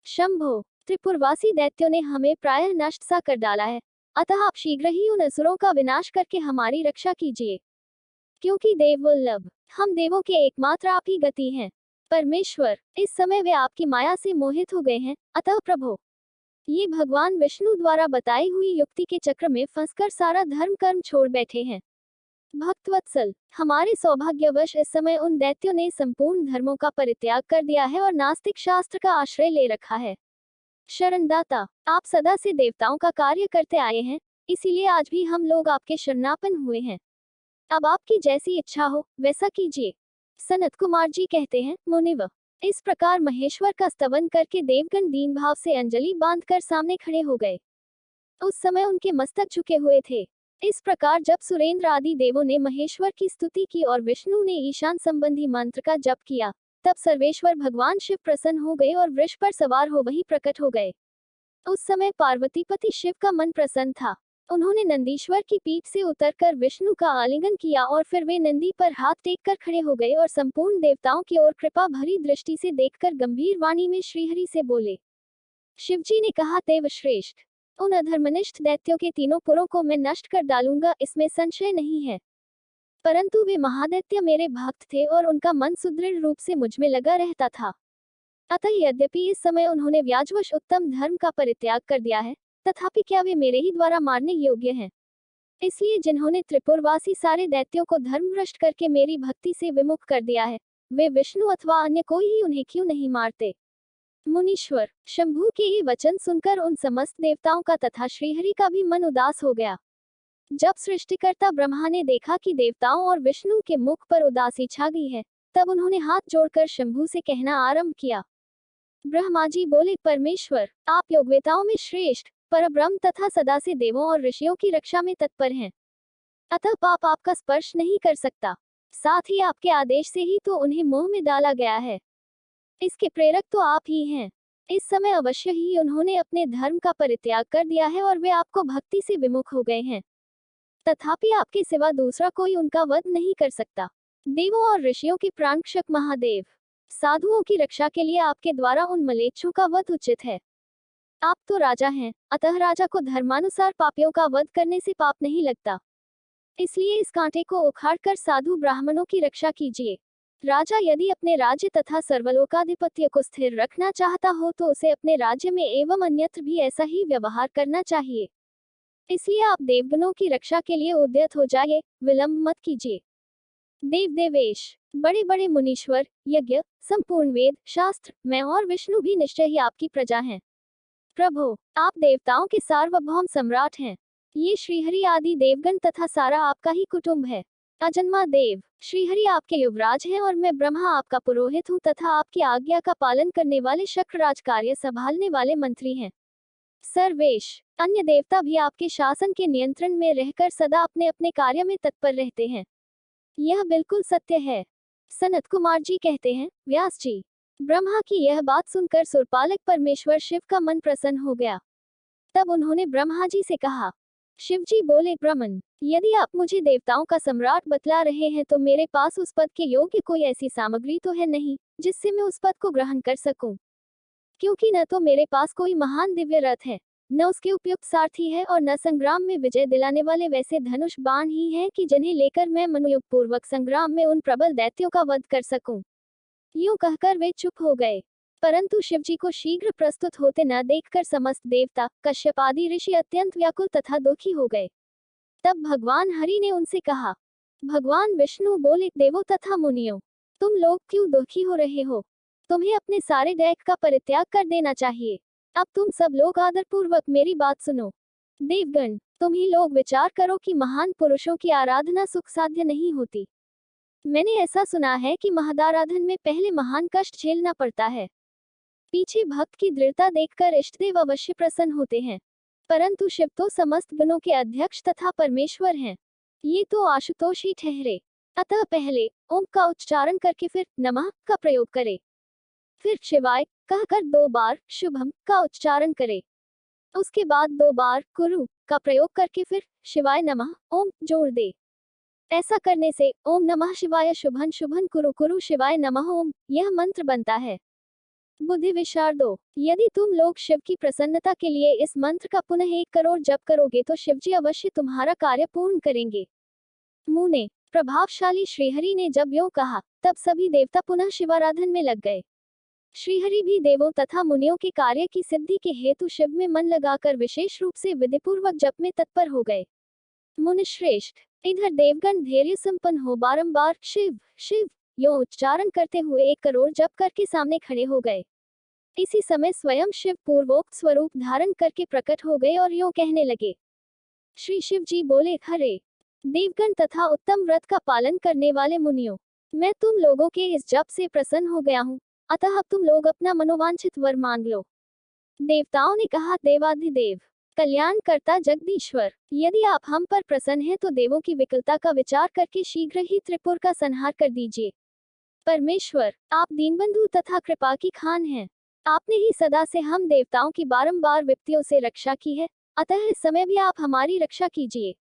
S1: शंभो, त्रिपुरवासी दैत्यों ने हमें प्रायः नष्ट सा कर डाला है। अतः आप शीघ्र ही उन असुरों का विनाश करके हमारी रक्षा कीजिए। क्योंकि देववल्लभ, हम देवों के एकमात्र आप ही गति हैं। परमेश्वर, इस समय वे आपकी माया से मोहित हो गए हैं। अतः प्रभो, ये भगवान विष्णु द्वारा बताई हुई युक्ति के चक्र में फंसकर सारा धर्म कर्म छोड़ बैठे हैं। भक्तवत्सल, हमारे सौभाग्यवश इस समय उन दैत्यों ने संपूर्ण धर्मों का परित्याग कर दिया है और नास्तिक शास्त्र का आश्रय ले रखा है। शरणदाता, आप सदा से देवताओं का कार्य करते आए हैं, इसीलिए आज भी हम लोग आपके शरणापन्न हुए हैं। अब आपकी जैसी इच्छा हो वैसा कीजिए। सनत कुमार जी कहते हैं, मुनिव, इस प्रकार महेश्वर का स्तवन करके देवगण दीन भाव से अंजलि बांधकर सामने खड़े हो गए। उस समय उनके मस्तक झुके हुए थे। इस प्रकार जब सुरेंद्र आदि देवों ने महेश्वर की स्तुति की और विष्णु ने ईशान संबंधी मंत्र का जप किया, तब सर्वेश्वर भगवान शिव प्रसन्न हो गए और वृष पर सवार हो वहीं प्रकट हो गए। उस समय पार्वतीपति शिव का मन प्रसन्न था। उन्होंने नंदीश्वर की पीठ से उतरकर विष्णु का आलिंगन किया और फिर वे नंदी पर हाथ टेककर खड़े हो गए और संपूर्ण देवताओं की ओर कृपा भरी दृष्टि से देखकर गंभीर वाणी में श्रीहरि से बोले। शिवजी ने कहा, देवश्रेष्ठ, उन अधर्मनिष्ठ दैत्यों के तीनों पुरों को मैं नष्ट कर डालूंगा, इसमें संशय नहीं है। परंतु वे महादैत्य मेरे भक्त थे और उनका मन सुदृढ़ रूप से मुझ में लगा रहता था। अतः यद्यपि इस समय उन्होंने व्याजवश उत्तम धर्म का परित्याग कर दिया है, तथापि क्या वे मेरे ही द्वारा मारने योग्य हैं? इसलिए जिन्होंने त्रिपुरवासी सारे दैत्यों को धर्मभ्रष्ट करके मेरी भक्ति से विमुख कर दिया है, वे विष्णु अथवा अन्य कोई ही उन्हें क्यों नहीं मारते? मुनीश्वर, शंभू के ये वचन सुनकर उन समस्त देवताओं का तथा श्रीहरि का भी मन उदास हो गया। जब सृष्टिकर्ता ब्रह्मा ने देखा कि देवताओं और विष्णु के मुख पर उदासी छा गई है, तब उन्होंने हाथ जोड़कर शंभू से कहना आरंभ किया। ब्रह्मा जी बोले, परमेश्वर, आप योग्यताओं में श्रेष्ठ, परब्रह्म तथा सदा से देवों और ऋषियों की रक्षा में तत्पर हैं। अतः पाप आपका स्पर्श नहीं कर सकता। साथ ही आपके आदेश से ही तो उन्हें मोह में डाला गया है। इसके प्रेरक तो आप ही हैं। इस समय अवश्य ही उन्होंने अपने धर्म का परित्याग कर दिया है और वे आपको भक्ति से विमुख हो गए हैं। तथापि आपके सिवा दूसरा कोई उनका वध नहीं कर सकता। देवों और ऋषियों के प्राणक्षक महादेव, साधुओं की रक्षा के लिए आपके द्वारा उन मलेच्छों का वध उचित है। आप तो राजा हैं, अतः राजा को धर्मानुसार पापियों का वध करने से पाप नहीं लगता। इसलिए इस कांटे को उखाड़कर साधु ब्राह्मणों की रक्षा कीजिए। राजा यदि अपने राज्य तथा सर्वलोकाधिपत्य को स्थिर रखना चाहता हो तो उसे अपने राज्य में एवं अन्यत्र भी ऐसा ही व्यवहार करना चाहिए। इसलिए आप देवगणों की रक्षा के लिए उद्यत हो जाइए, विलंब मत कीजिए। देव देवेश, बड़े बड़े मुनीश्वर, यज्ञ, संपूर्ण वेद शास्त्र, मैं और विष्णु भी निश्चय ही आपकी प्रजा हैं। प्रभु, आप देवताओं के सार्वभौम सम्राट हैं। ये श्रीहरि आदि देवगण तथा सारा आपका ही कुटुंब है। अजन्मा देव, श्रीहरि आपके युवराज हैं और मैं ब्रह्मा आपका पुरोहित हूँ तथा आपकी आज्ञा का पालन करने वाले शक्रराज कार्य संभालने वाले मंत्री हैं। सर्वेश, अन्य देवता भी आपके शासन के नियंत्रण में रहकर सदा अपने अपने कार्य में तत्पर रहते हैं। यह बिल्कुल सत्य है। सनत कुमार जी कहते हैं, व्यास जी, ब्रह्मा की यह बात सुनकर सुरपालक परमेश्वर शिव का मन प्रसन्न हो गया। तब उन्होंने ब्रह्मा जी से कहा। शिव जी बोले, ब्रह्मन, यदि आप मुझे देवताओं का सम्राट बतला रहे हैं तो मेरे पास उस पद के योग्य कोई ऐसी सामग्री तो है नहीं जिससे मैं उस पद को ग्रहण कर सकूं। क्योंकि न तो मेरे पास कोई महान दिव्य रथ है, न उसके उपयुक्त सारथी है और न संग्राम में विजय दिलाने वाले वैसे धनुष बाण ही हैं कि जिन्हें लेकर मैं मनोयोग पूर्वक संग्राम में उन प्रबल दैत्यों का वध कर सकूं। यूं कहकर वे चुप हो गए। परंतु शिवजी को शीघ्र प्रस्तुत होते न देखकर समस्त देवता, कश्यप आदि ऋषि अत्यंत व्याकुल तथा दुखी हो गए। तब भगवान हरि ने उनसे कहा। भगवान विष्णु बोले, देवों तथा मुनियों, तुम लोग क्यों दुखी हो रहे हो? तुम्हें अपने सारे दैत्य का परित्याग कर देना चाहिए। अब तुम सब लोग आदरपूर्वक मेरी बात सुनो। देवगण, तुम ही लोग विचार करो कि महान पुरुषों की आराधना सुख साध्य नहीं होती। मैंने ऐसा सुना है कि महदाराधन में पहले महान कष्ट झेलना पड़ता है। पीछे भक्त की दृढ़ता देखकर इष्टदेव अवश्य प्रसन्न होते हैं। परंतु शिव तो समस्त गणों के अध्यक्ष तथा परमेश्वर हैं। ये तो आशुतोष ही ठहरे। अतः पहले ओम का उच्चारण करके फिर नमः का प्रयोग करे। फिर शिवाय कहकर 2 बार शुभम का उच्चारण करे। उसके बाद 2 बार कुरु का प्रयोग करके फिर शिवाय नमः ओम जोड़ दे। ऐसा करने से ओम नमः शिवाय शुभन शुभन कुरु कुरु शिवाय नमः ओम यह मंत्र बनता है। बुद्धि विशारदो, यदि तुम लोग शिव की प्रसन्नता के लिए इस मंत्र का पुनः 1 करोड़ जप करोगे तो शिवजी अवश्य तुम्हारा कार्य पूर्ण करेंगे। मुने, प्रभावशाली श्रीहरि ने जब यूं कहा, तब सभी देवता पुनः शिवाराधन में लग गए। श्रीहरि भी देवों तथा मुनियों के कार्य की सिद्धि के हेतु शिव में मन लगाकर विशेष रूप से विधिपूर्वक जप में तत्पर हो गए। मुनिश्रेष्ठ, इधर देवगण धैर्य संपन्न हो बारंबार शिव शिव यो उच्चारण करते हुए 1 करोड़ जप करके सामने खड़े हो गए। इसी समय स्वयं शिव पूर्वोक्त स्वरूप धारण करके प्रकट हो गए और यूं कहने लगे। श्री शिव जी बोले, हरे देवगण तथा उत्तम व्रत का पालन करने वाले मुनियों, मैं तुम लोगों के इस जप से प्रसन्न हो गया हूँ, अतः अब तुम लोग अपना मनोवांछित वर मांग लो। देवताओं ने कहा, देवाधिदेव, कल्याणकर्ता जगदीश्वर, यदि आप हम पर प्रसन्न हैं तो देवों की विकलता का विचार करके शीघ्र ही त्रिपुर का संहार कर दीजिए। परमेश्वर, आप दीनबंधु तथा कृपा की खान हैं। आपने ही सदा से हम देवताओं की बारंबार विपत्तियों से रक्षा की है, अतः इस समय भी आप हमारी रक्षा कीजिए।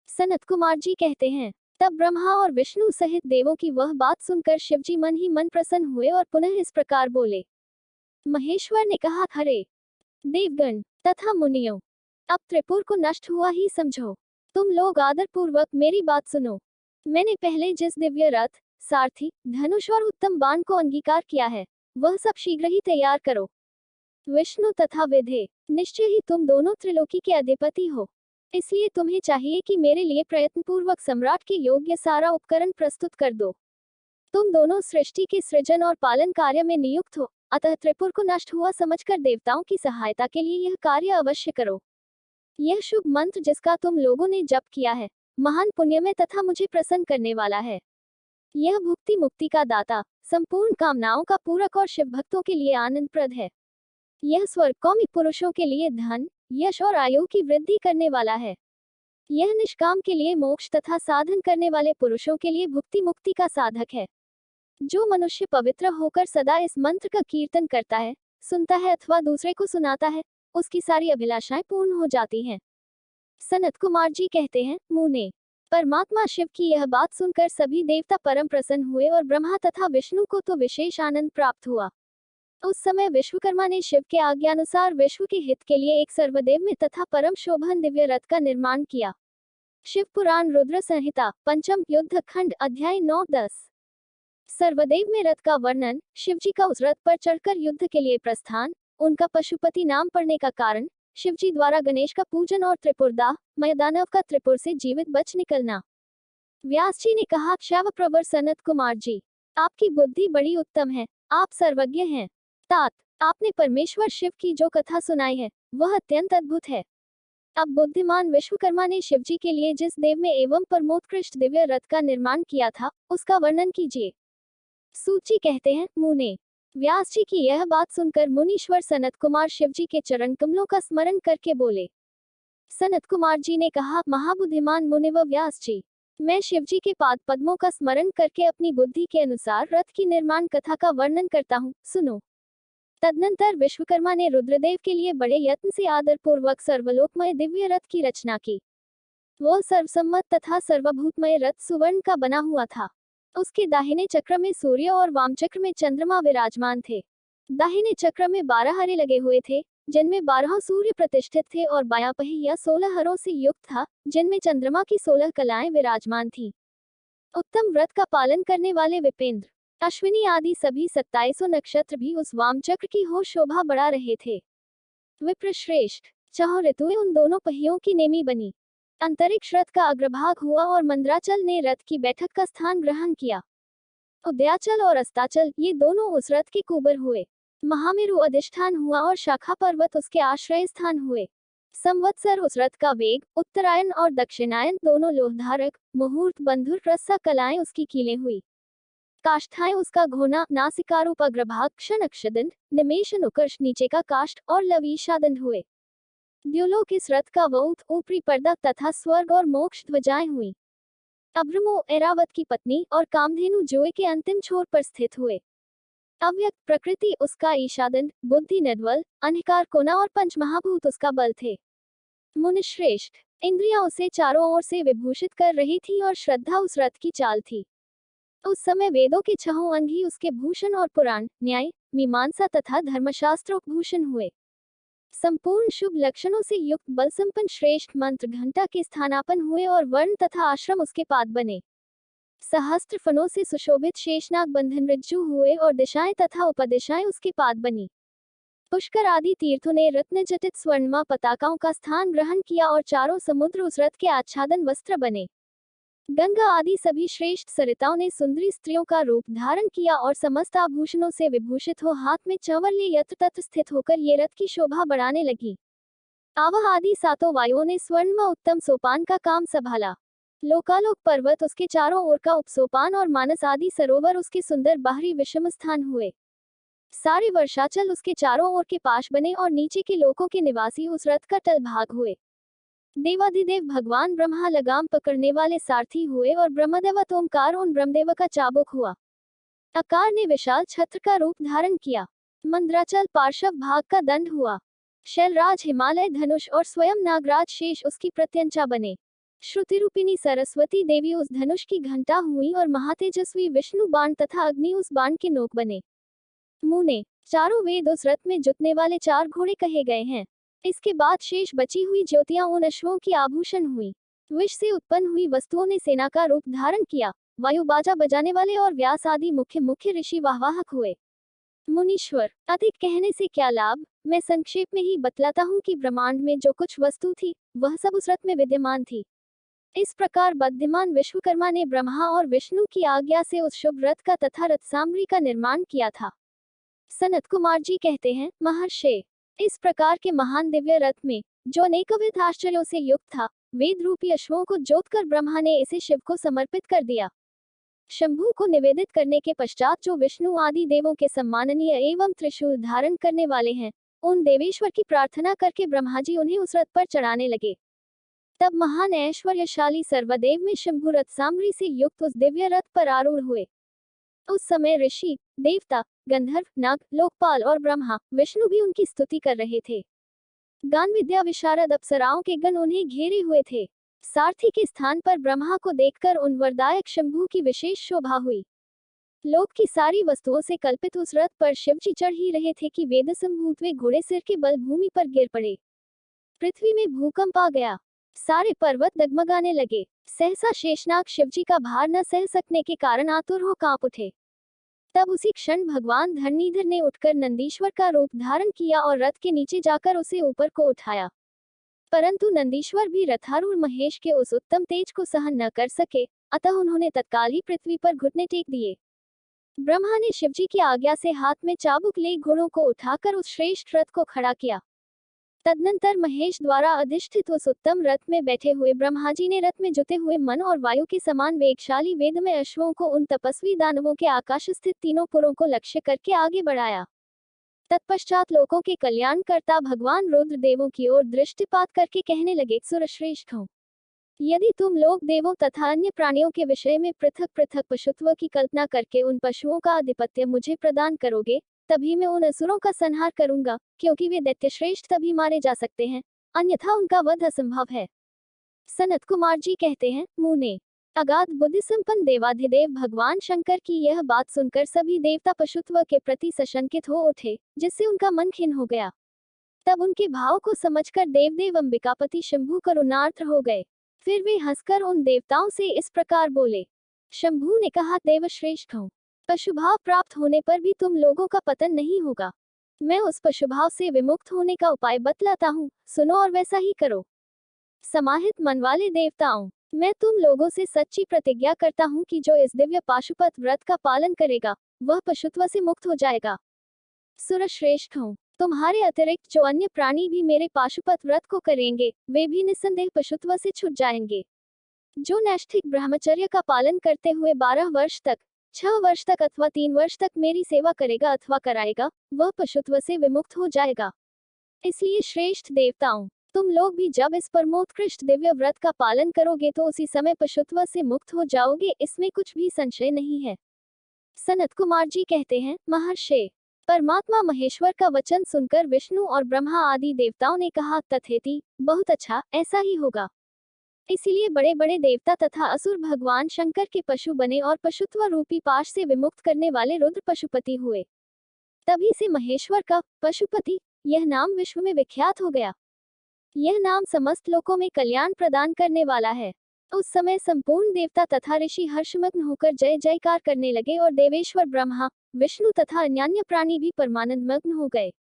S1: सनत कुमार जी कहते हैं, तब ब्रह्मा और विष्णु सहित देवों की वह बात सुनकर शिवजी मन ही मन प्रसन्न हुए और पुनः इस प्रकार बोले। महेश्वर ने कहा, हरे देवगण तथा मुनियों, अब त्रिपुर को नष्ट हुआ ही समझो। तुम लोग आदरपूर्वक मेरी बात सुनो। मैंने पहले जिस दिव्य रथ, सारथी, धनुष और उत्तम बाण को अंगीकार किया है, वह सब शीघ्र ही तैयार करो। विष्णु तथा विधे, निश्चय ही तुम दोनों त्रिलोकी के अधिपति हो, इसलिए तुम्हें चाहिए कि मेरे लिए प्रयत्नपूर्वक सम्राट के योग्य सारा उपकरण प्रस्तुत कर दो। तुम दोनों सृष्टि के सृजन और पालन कार्य में नियुक्त हो, अतः त्रिपुर को नष्ट हुआ समझकर देवताओं की सहायता के लिए यह कार्य अवश्य करो। यह शुभ मंत्र जिसका तुम लोगों ने जप किया है, महान पुण्यमय तथा मुझे प्रसन्न करने वाला है। यह भुक्ति मुक्ति का दाता, संपूर्ण कामनाओं का पूरक और शिव भक्तों के लिए आनंदप्रद है। यह स्वर्गकौमी पुरुषों के लिए धन, यश और आयु की वृद्धि करने वाला है। यह निष्काम के लिए मोक्ष तथा साधन करने वाले पुरुषों के लिए भुक्ति मुक्ति का साधक है। जो मनुष्य पवित्र होकर सदा इस मंत्र का कीर्तन करता है, सुनता है अथवा दूसरे को सुनाता है, उसकी सारी अभिलाषाएं पूर्ण हो जाती हैं। सनत कुमार जी कहते हैं, मुने, परमात्मा शिव की यह बात सुनकर सभी देवता परम प्रसन्न हुए और ब्रह्मा तथा विष्णु को तो विशेष आनंद प्राप्त हुआ। उस समय विश्वकर्मा ने शिव के आज्ञानुसार विश्व के हित के लिए एक सर्वदेव में तथा परम शोभन दिव्य रथ का निर्माण किया। शिव पुराण रुद्र संहिता पंचम युद्ध खंड अध्याय 9-10। सर्वदेव में रथ का वर्णन। शिवजी का उस रथ पर चढ़कर युद्ध के लिए प्रस्थान। उनका पशुपति नाम पड़ने का कारण। शिवजी द्वारा गणेश का पूजन और त्रिपुरदाह मयदानव का त्रिपुर से जीवित बच निकलना। व्यास जी ने कहा, क्षाव प्रवर सनत कुमार जी, आपकी बुद्धि बड़ी उत्तम है, आप सर्वज्ञ हैं। तात, आपने परमेश्वर शिव की जो कथा सुनाई है वह अत्यंत अद्भुत है। अब बुद्धिमान विश्वकर्मा ने शिवजी के लिए जिस देव में एवं परमोत्कृष्ट दिव्य रथ का निर्माण किया था उसका वर्णन कीजिए। सूची कहते हैं, मुने। व्यास जी की यह बात सुनकर मुनीश्वर सनत कुमार शिवजी के चरण कमलों का स्मरण करके बोले। सनत कुमार जी ने कहा, महाबुद्धिमान मुनिव व्यास जी, मैं शिवजी के पाद पद्मों का स्मरण करके अपनी बुद्धि के अनुसार रथ की निर्माण कथा का वर्णन करता हूँ, सुनो। तदनंतर विश्वकर्मा ने रुद्रदेव के लिए बड़े यत्न से आदरपूर्वक सर्वलोकमय दिव्य रथ की रचना की। वह सर्वसम्मत तथा सर्वभूतमय रथ सुवर्ण का बना हुआ था। उसके दाहिने चक्र में सूर्य और वाम चक्र में चंद्रमा विराजमान थे। दाहिने चक्र में 12 हरे लगे हुए थे, जिनमें 12 सूर्य प्रतिष्ठित थे, और बायां पहिया 16 हरों से युक्त था, जिनमें चंद्रमा की 16 कलाएं विराजमान थीं। उत्तम व्रत का पालन करने वाले विपेंद्र, अश्विनी आदि सभी 27 नक्षत्र भी उस वाम चक्र की हो शोभा बढ़ा रहे थे। विप्रश्रेष्ठ, चाहो ऋतुएं उन दोनों पहियों की नेमी बनी। अंतरिक्ष रथ का अग्रभाग हुआ और मंद्राचल ने रथ की बैठक का स्थान ग्रहण किया। उदयाचल और अस्ताचल ये दोनों उस रथ के कुबर हुए। महामेरु अधिष्ठान हुआ और शाखा पर्वत उसके आश्रय स्थान हुए। संवत्सर उस रथ का वेग, उत्तरायण और दक्षिणायन दोनों लोहधारक, मुहूर्त बंधुर रस्सा कलाएं उसकी कीलें हुई। काष्ठाएं उसका घोना, नासिकारूप अग्रभाग क्षणक्षदंड, निमेष नुकर्ष नीचे का काष्ठ और लवीशादंड हुए। द्युलोक इस रथ का वौथ, ऊपरी पर्दा तथा स्वर्ग और मोक्ष ध्वजाएं हुई। अभ्रमो ऐरावत की पत्नी और कामधेनु जोए के अंतिम छोर पर स्थित हुए। अव्यक्त प्रकृति उसका ईशादंड, बुद्धि नद्वल, अंधकार कोना और पंचमहाभूत उसका बल थे। मुनिश्रेष्ठ, इंद्रियां उसे चारों ओर से विभूषित कर रही थी और श्रद्धा उस रथ की चाल थी। उस समय वेदों के छहों अंग ही उसके भूषण और पुराण, न्याय, मीमांसा तथा धर्मशास्त्रोपभूषण हुए। संपूर्ण शुभ लक्षणों से युक्त बल संपन्न श्रेष्ठ मंत्र घंटा के स्थानापन हुए और वर्ण तथा आश्रम उसके पाद बने। सहस्त्र फनों से सुशोभित शेषनाग बंधन रज्जु हुए और दिशाएं तथा उपदिशाएं उसके पाद बनी। पुष्कर आदि तीर्थों ने रत्न जटित स्वर्णमा पताकाओं का स्थान ग्रहण किया और चारों समुद्र उस रथ के आच्छादन वस्त्र बने। गंगा आदि सभी श्रेष्ठ सरिताओं ने सुंदरी स्त्रियों का रूप धारण किया और समस्त आभूषणों से विभूषित हो हाथ में चंवर लिए यत्र तत्र स्थित होकर ये रथ की शोभा बढ़ाने लगी। आवह आदि सातों वायुओं ने स्वर्ण उत्तम सोपान का काम संभाला। लोकालोक पर्वत उसके चारों ओर का उपसोपान और मानस आदि सरोवर उसके सुंदर बाहरी विषम स्थान हुए। सारे वर्षाचल उसके चारों ओर के पाश बने और नीचे के लोकों के निवासी उस रथ का तल भाग हुए। देवाधिदेव भगवान ब्रह्मा लगाम पकड़ने वाले सारथी हुए और ब्रह्मदेवत ओमकार उन ब्रह्मदेव का चाबुक हुआ। आकार ने विशाल छत्र का रूप धारण किया। मंद्राचल पार्श्व भाग का दंड हुआ। शैलराज हिमालय धनुष और स्वयं नागराज शेष उसकी प्रत्यंचा बने। श्रुतिरूपिणी सरस्वती देवी उस धनुष की घंटा हुई और महातेजस्वी विष्णु बाण तथा अग्नि उस बाण के नोक बने। मुने, चारों वेद उस रथ में जुतने वाले 4 घोड़े कहे गए हैं। इसके बाद शेष बची हुई ज्योतियां उन अश्वों की आभूषण हुई। विष से उत्पन्न हुई वस्तुओं ने सेना का रूप धारण किया। वायु बाजा बजाने वाले और व्यास आदि मुख्य मुख्य ऋषि वाहवाहक हुए। मुनीश्वर, अधिक कहने से क्या लाभ, मैं संक्षेप में ही बतलाता हूँ कि ब्रह्मांड में जो कुछ वस्तु थी वह सब उस रथ में विद्यमान थी। इस प्रकार बुद्धिमान विश्वकर्मा ने ब्रह्मा और विष्णु की आज्ञा से उस शुभ रथ का तथा रथ सामग्री का निर्माण किया था। सनत कुमार जी कहते हैं, महर्षि, इस प्रकार के महान दिव्य रथ में जो अनेकविध आश्चर्यों से युक्त था, वेद रूपी अश्वों को जोतकर ब्रह्मा ने इसे शिव को समर्पित कर दिया। शंभु को निवेदित करने के पश्चात जो विष्णु आदि देवों के सम्माननीय एवं त्रिशूल धारण करने वाले हैं, उन देवेश्वर की प्रार्थना करके ब्रह्मा जी उन्हें उस रथ पर चढ़ाने लगे। तब महान ऐश्वर्यशाली सर्वदेव में शंभु रथ सामग्री से युक्त उस दिव्य रथ पर आरूढ़ हुए। उस समय ऋषि, देवता, गंधर्व, नाग, लोकपाल और ब्रह्मा, विष्णु भी उनकी स्तुति कर रहे थे। गान विद्या विशारद अप्सराओं के गण उन्हें घेरे हुए थे। सारथी के स्थान पर ब्रह्मा को देखकर उन वरदायक शंभु की विशेष शोभा हुई। लोक की सारी वस्तुओं से कल्पित उस रथ पर शिवजी चढ़ ही रहे थे कि वेद संभूत वे घोड़े सिर के बल भूमि पर गिर पड़े। पृथ्वी में भूकंप आ गया। सारे पर्वत डगमगाने लगे। सहसा शेषनाग शिवजी का भार न सह सकने के कारण आतुर हो कांप उठे। तब उसी क्षण भगवान धरणीधर ने उठकर नंदीश्वर का रूप धारण किया और रथ के नीचे जाकर उसे ऊपर को उठाया। परंतु नंदीश्वर भी रथारूढ़ महेश के उस उत्तम तेज को सहन न कर सके, अतः उन्होंने तत्काल ही पृथ्वी पर घुटने टेक दिए। ब्रह्मा ने शिवजी की आज्ञा से हाथ में चाबुक ले घोड़ों को उठाकर उस श्रेष्ठ रथ को खड़ा किया। तदनंतर महेश द्वारा अधिष्ठित उस उत्तम रथ में बैठे हुए ब्रह्मा जी ने रथ में जुते हुए मन और वायु के समान वेगशाली वेदमय अश्वों को उन तपस्वी दानवों के आकाश स्थित तीनों पुरों को लक्ष्य करके आगे बढ़ाया। तत्पश्चात लोकों के कल्याणकर्ता भगवान रुद्र देवों की ओर दृष्टिपात करके कहने लगे, सुरश्रेष्ठों, यदि तुम लोग देवों तथा अन्य प्राणियों के विषय में पृथक पृथक पशुत्व की कल्पना करके उन पशुओं का आधिपत्य मुझे प्रदान करोगे, तभी मैं उन असुरों का संहार करूंगा, क्योंकि वे दैत्य श्रेष्ठ तभी मारे जा सकते हैं, अन्यथा उनका वध असंभव है। सनत कुमार जी कहते हैं, मुने अगाध बुद्धि संपन्न देवाधिदेव भगवान शंकर की यह बात सुनकर सभी देवता पशुत्व के प्रति सशंकित हो उठे, जिससे उनका मन खिन्न हो गया। तब उनके भाव को समझकर देवदेव अंबिकापति शंभु करुणार्थ हो गए। फिर वे हंसकर उन देवताओं से इस प्रकार बोले। शंभु ने कहा, देवश्रेष्ठों, पशुभाव प्राप्त होने पर भी तुम लोगों का पतन नहीं होगा। मैं उस पशुभाव से विमुक्त होने का उपाय बतलाता हूँ, सुनो और वैसा ही करो। समाहित मन वाले देवताओं, मैं तुम लोगों से सच्ची प्रतिज्ञा करता हूँ कि जो इस दिव्य पाशुपत व्रत का पालन करेगा, वह पशुत्व से मुक्त हो जाएगा। सुरश्रेष्ठों, तुम्हारे अतिरिक्त जो अन्य प्राणी भी मेरे पाशुपत व्रत को करेंगे, वे भी निस्संदेह पशुत्व से छूट जाएंगे। जो नैष्ठिक ब्रह्मचर्य का पालन करते हुए 12 वर्ष तक, 6 वर्ष तक अथवा 3 वर्ष तक मेरी सेवा करेगा अथवा कराएगा, वह पशुत्व से विमुक्त हो जाएगा। इसलिए श्रेष्ठ देवताओं, तुम लोग भी जब इस परमोत्कृष्ट दिव्य व्रत का पालन करोगे तो उसी समय पशुत्व से मुक्त हो जाओगे, इसमें कुछ भी संशय नहीं है। सनत कुमार जी कहते हैं, महर्षि, परमात्मा महेश्वर का वचन सुनकर विष्णु और ब्रह्मा आदि देवताओं ने कहा, तथेति, बहुत अच्छा, ऐसा ही होगा। इसीलिए बड़े बड़े देवता तथा असुर भगवान शंकर के पशु बने और पशुत्व रूपी पाश से विमुक्त करने वाले रुद्र पशुपति हुए। तभी से महेश्वर का पशुपति यह नाम विश्व में विख्यात हो गया। यह नाम समस्त लोकों में कल्याण प्रदान करने वाला है। उस समय संपूर्ण देवता तथा ऋषि हर्षमग्न होकर जय जयकार करने लगे और देवेश्वर ब्रह्मा, विष्णु तथा अन्यान्य प्राणी भी परमानंद मग्न हो गए।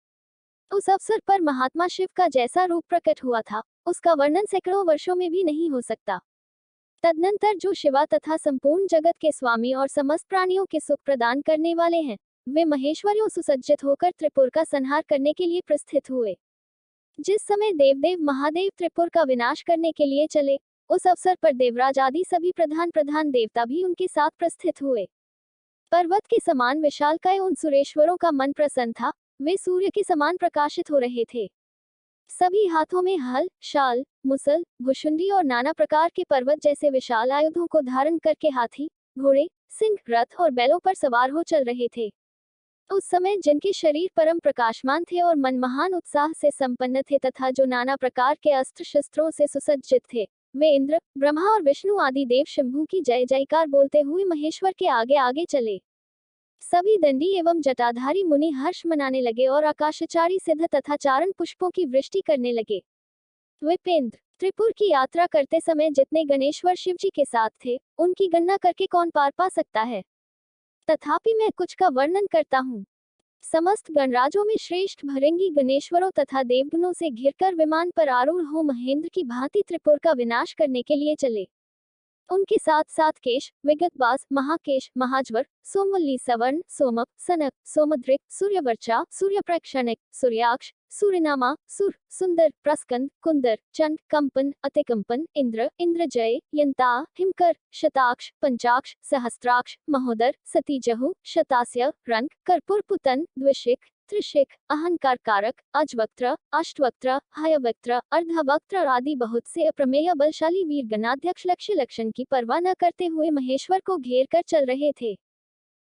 S1: उस अवसर पर महात्मा शिव का जैसा रूप प्रकट हुआ था, उसका वर्णन सैकड़ों वर्षों में भी नहीं हो सकता। तदनंतर जो शिवा तथा संपूर्ण जगत के स्वामी और समस्त प्राणियों के सुख प्रदान करने वाले हैं, वे महेश्वरियों सुसज्जित होकर त्रिपुर का संहार करने के लिए प्रस्थित हुए। जिस समय देवदेव महादेव त्रिपुर का विनाश करने के लिए चले, उस अवसर पर देवराज आदि सभी प्रधान देवता भी उनके साथ प्रस्थित हुए। पर्वत के समान विशालकाय उन सुरेश्वरों का मन प्रसन्न था, वे सूर्य के समान प्रकाशित हो रहे थे। सभी हाथों में हल, शाल, मुसल, भुशुंडी और नाना प्रकार के पर्वत जैसे विशाल आयुधों को धारण करके हाथी, घोड़े, सिंह, रथ और बैलों पर सवार हो चल रहे थे। उस समय जिनके शरीर परम प्रकाशमान थे और मन महान उत्साह से संपन्न थे तथा जो नाना प्रकार के अस्त्र शस्त्रों से सुसज्जित थे, वे इंद्र, ब्रह्मा और विष्णु आदि देव शंभु की जय जयकार बोलते हुए महेश्वर के आगे आगे चले। सभी दंडी एवं जटाधारी मुनि हर्ष मनाने लगे और आकाशचारी सिद्ध तथा चारण पुष्पों की वृष्टि करने लगे। विपेंद्र, त्रिपुर की यात्रा करते समय जितने गणेश्वर शिवजी के साथ थे, उनकी गणना करके कौन पार पा सकता है। तथापि मैं कुछ का वर्णन करता हूँ। समस्त गणराजों में श्रेष्ठ भृंगी गणेश्वरों तथा देवगणों से घिरकर विमान पर आरूढ़ हो महेंद्र की भांति त्रिपुर का विनाश करने के लिए चले। उनके साथ साथ केश, विगतबास, महाकेश, महाज्वर, सोमवल्ली, सवर्ण, सोमप, सनक, सोमद्रिक, सूर्यवर्चा, सूर्यप्रक्षणिक, सूर्याक्ष, सूर्यनामा, सुर, सुंदर, प्रस्कंद, कुंदर, चंड, कंपन, अतिकंपन, इंद्र, इंद्रजय, यंता, हिमकर, शताक्ष, पंचाक्ष, सहस्त्राक्ष, महोदर, सतीजहु, शतास्य, रंक, कर्पूरपुतन, द्विशिख, त्रिशिख, अहंकार कारक, अजवक्त्र, अष्टवक्त्र, हयवक्त्र, अर्धवक्त्र आदि बहुत से अप्रमेय बलशाली वीर गणाध्यक्ष लक्ष्य लक्षण की परवाह न करते हुए महेश्वर को घेर कर चल रहे थे।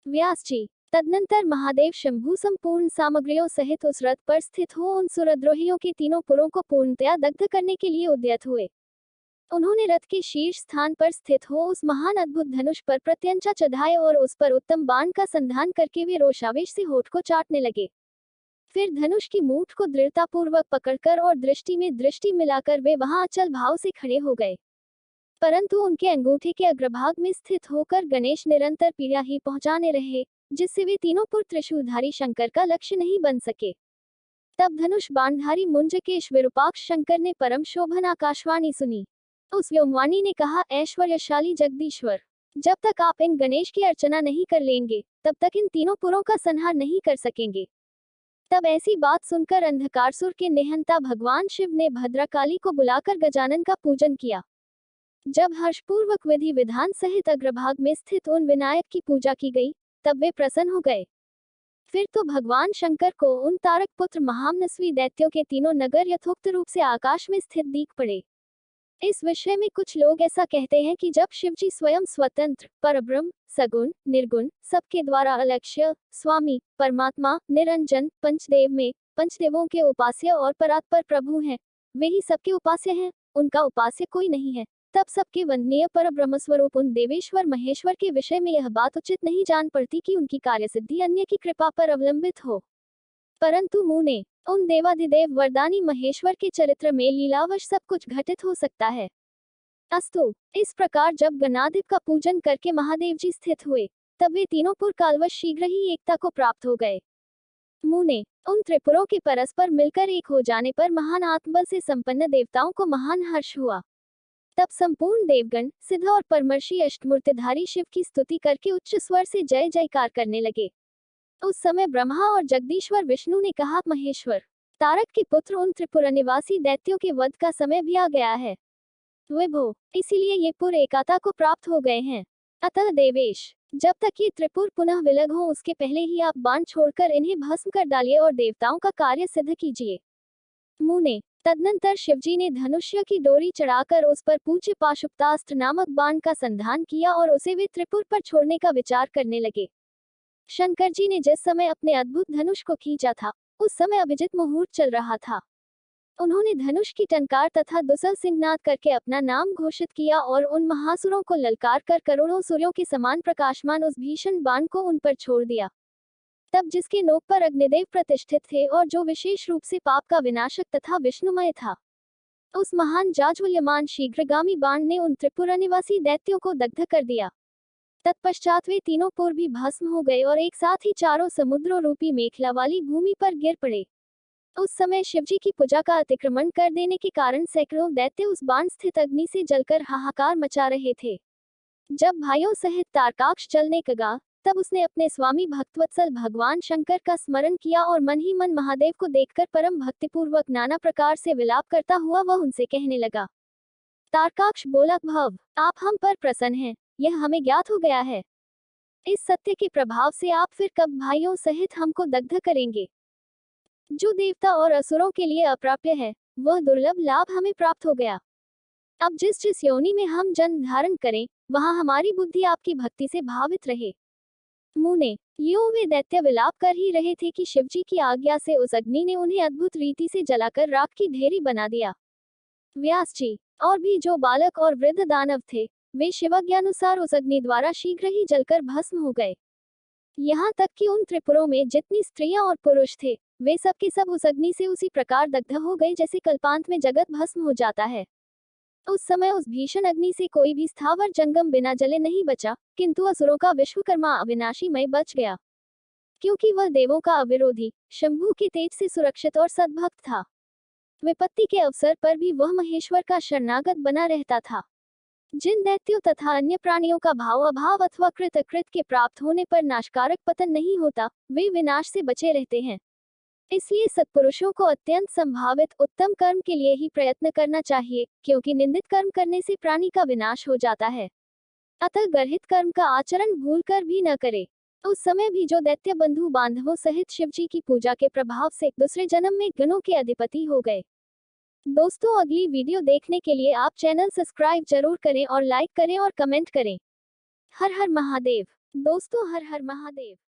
S1: व्यास जी, तदनंतर महादेव शंभु संपूर्ण सामग्रियों सहित उस रथ पर स्थित हो उन सुरद्रोहियों के तीनों पुरों को पूर्णतया दग्ध करने के लिए उद्यत हुए। उन्होंने रथ के शीर्ष स्थान पर स्थित हो उस महान अद्भुत धनुष पर प्रत्यंचा चढ़ाए और उस पर उत्तम बाण का संधान करके वे रोषावेश से होठ को चाटने लगे। फिर धनुष की मूठ को दृढ़तापूर्वक पकड़कर और दृष्टि में दृष्टि मिलाकर वे वहां अचल भाव से खड़े हो गए। परंतु उनके अंगूठे के अग्रभाग में स्थित होकर गणेश निरंतर पीड़ा ही पहुंचाने रहे, जिससे वे तीनों पुर त्रिशूलधारी शंकर का लक्ष्य नहीं बन सके। तब धनुष बाणधारी मुंजकेश विरूपाक्ष शंकर ने परम शोभन आकाशवाणी सुनी। उस व्योमवाणी ने कहा, ऐश्वर्यशाली जगदीश्वर, जब तक आप इन गणेश की अर्चना नहीं कर लेंगे, तब तक इन तीनों पुरों का संहार नहीं कर सकेंगे। तब ऐसी बात सुनकर अंधकारसुर के निहंता भगवान शिव ने भद्रकाली को बुलाकर गजानन का पूजन किया। जब हर्षपूर्वक विधि विधान सहित अग्रभाग में स्थित उन विनायक की पूजा की गई, तब वे प्रसन्न हो गए। फिर तो भगवान शंकर को उन तारक पुत्र महामनस्वी दैत्यों के तीनों नगर यथोक्त रूप से आकाश में स्थित दिख पड़े। इस विषय में कुछ लोग ऐसा कहते हैं कि जब शिवजी स्वयं स्वतंत्र, परब्रह्म, सगुण, निर्गुण, सबके द्वारा अलक्ष्य, स्वामी, परमात्मा, निरंजन, पंचदेव में पंचदेवों के उपास्य और परात्पर प्रभु हैं, वे ही सबके उपास्य हैं, उनका उपास्य कोई नहीं है, तब सबके वंदनीय परब्रह्म स्वरूप उन देवेश्वर महेश्वर के विषय में यह बात उचित नहीं जान पड़ती कि उनकी कार्यसिद्धि अन्य की कृपा पर अवलंबित हो। परंतु मुने, उन देवाधिदेव वरदानी महेश्वर के चरित्र में लीलावश सब कुछ घटित हो सकता है। अस्तु, इस प्रकार जब गणाधिप का पूजन करके महादेव जी स्थित हुए, तब वे तीनों पुर कालवश शीघ्र ही एकता को प्राप्त हो गए। मुने, उन त्रिपुरों के परस्पर मिलकर एक हो जाने पर महान आत्मबल से संपन्न देवताओं को महान हर्ष हुआ। तब संपूर्ण देवगण, सिद्ध और परमर्षि अष्टमूर्तिधारी शिव की स्तुति करके उच्च स्वर से जय जयकार करने लगे। उस समय ब्रह्मा और जगदीश्वर विष्णु ने कहा, महेश्वर, तारक के पुत्र उन त्रिपुर निवासी दैत्यों के वध का समय भी आ गया है। विभो, इसीलिए ये पुर एकाता को प्राप्त हो गए हैं। अतः देवेश, जब तक ये त्रिपुर पुनः विलग हो उसके पहले ही आप बाण छोड़कर इन्हें भस्म कर डालिए और देवताओं का कार्य सिद्ध कीजिए। मुने, तदनंतर शिवजी ने धनुष्य की डोरी चढ़ाकर उस पर पूज्य पाशुपतास्त्र नामक बाण का संधान किया और उसे वे त्रिपुर पर छोड़ने का विचार करने लगे। शंकर जी ने जिस समय अपने अद्भुत धनुष को खींचा था, उस समय अभिजित मुहूर्त चल रहा था। उन्होंने धनुष की टंकार तथा दुसल सिंहनाद करके अपना नाम घोषित किया और उन महासुरों को ललकार कर करोड़ों सूर्यों के समान प्रकाशमान उस भीषण बाण को उन पर छोड़ दिया। तब जिसके नोक पर अग्निदेव प्रतिष्ठित थे और जो विशेष रूप से पाप का विनाशक तथा विष्णुमय था, उस महान जाज्वल्यमान शीघ्रगामी बाण ने उन त्रिपुर निवासी दैत्यों को दग्ध कर दिया। तत्पश्चात वे तीनों पुर भी भस्म हो गए और एक साथ ही चारों समुद्रों रूपी मेखला वाली भूमि पर गिर पड़े। उस समय शिवजी की पूजा का अतिक्रमण कर देने के कारण सैकड़ों दैत्य उस बाण स्थित अग्नि से जलकर हाहाकार मचा रहे थे। जब भाइयों सहित तारकाक्ष जलने लगा, तब उसने अपने स्वामी भक्तवत्सल भगवान शंकर का स्मरण किया और मन ही मन महादेव को देखकर परम भक्तिपूर्वक नाना प्रकार से विलाप करता हुआ वह उनसे कहने लगा। तारकाक्ष बोला, भव, आप हम पर प्रसन्न हैं, यह हमें ज्ञात हो गया है। इस सत्य के प्रभाव से आप फिर कब भाइयों सहित हमको दग्ध करेंगे? जो देवता और असुरों के लिए अप्राप्य है, वह दुर्लभ लाभ हमें प्राप्त हो गया। अब जिस जिस योनि में हम जन्म धारण करें, वहां हमारी बुद्धि आपकी भक्ति से भावित रहे। मुने, यूं वे दैत्य विलाप कर ही रहे थे कि शिवजी की आज्ञा से उस अग्नि ने उन्हें अद्भुत रीति से जलाकर राख की ढेरी बना दिया। व्यास जी और भी जो बालक और वृद्ध दानव थे, वे शिवाज्ञानुसार उस अग्नि द्वारा शीघ्र ही जलकर भस्म हो गए। यहाँ तक कि उन त्रिपुरों में जितनी स्त्रियां और पुरुष थे, वे सब के सब उस अग्नि से उसी प्रकार दग्ध हो गए जैसे कल्पांत में जगत भस्म हो जाता है। उस समय उस भीषण अग्नि से कोई भी स्थावर जंगम बिना जले नहीं बचा, किंतु असुरों का विश्वकर्मा अविनाशी मय बच गया, क्योंकि वह देवों का अविरोधी, शंभु के तेज से सुरक्षित और सद्भक्त था। विपत्ति के अवसर पर भी वह महेश्वर का शरणागत बना रहता था। जिन दैत्यों तथा अन्य प्राणियों का भाव अभाव अथवा कृत अकृत के प्राप्त होने पर नाशकारक पतन नहीं होता, वे विनाश से बचे रहते हैं। इसलिए सत्पुरुषों को अत्यंत संभावित उत्तम कर्म के लिए ही प्रयत्न करना चाहिए, क्योंकि निंदित कर्म करने से प्राणी का विनाश हो जाता है। अतः गर्हित कर्म का आचरण भूलकर भी न करे। उस समय भी जो दैत्य बंधु बांधवों सहित शिवजी की पूजा के प्रभाव से दूसरे जन्म में गणों के अधिपति हो गए। दोस्तों, अगली वीडियो देखने के लिए आप चैनल सब्सक्राइब जरूर करें और लाइक करें और कमेंट करें। हर हर महादेव। दोस्तों, हर हर महादेव।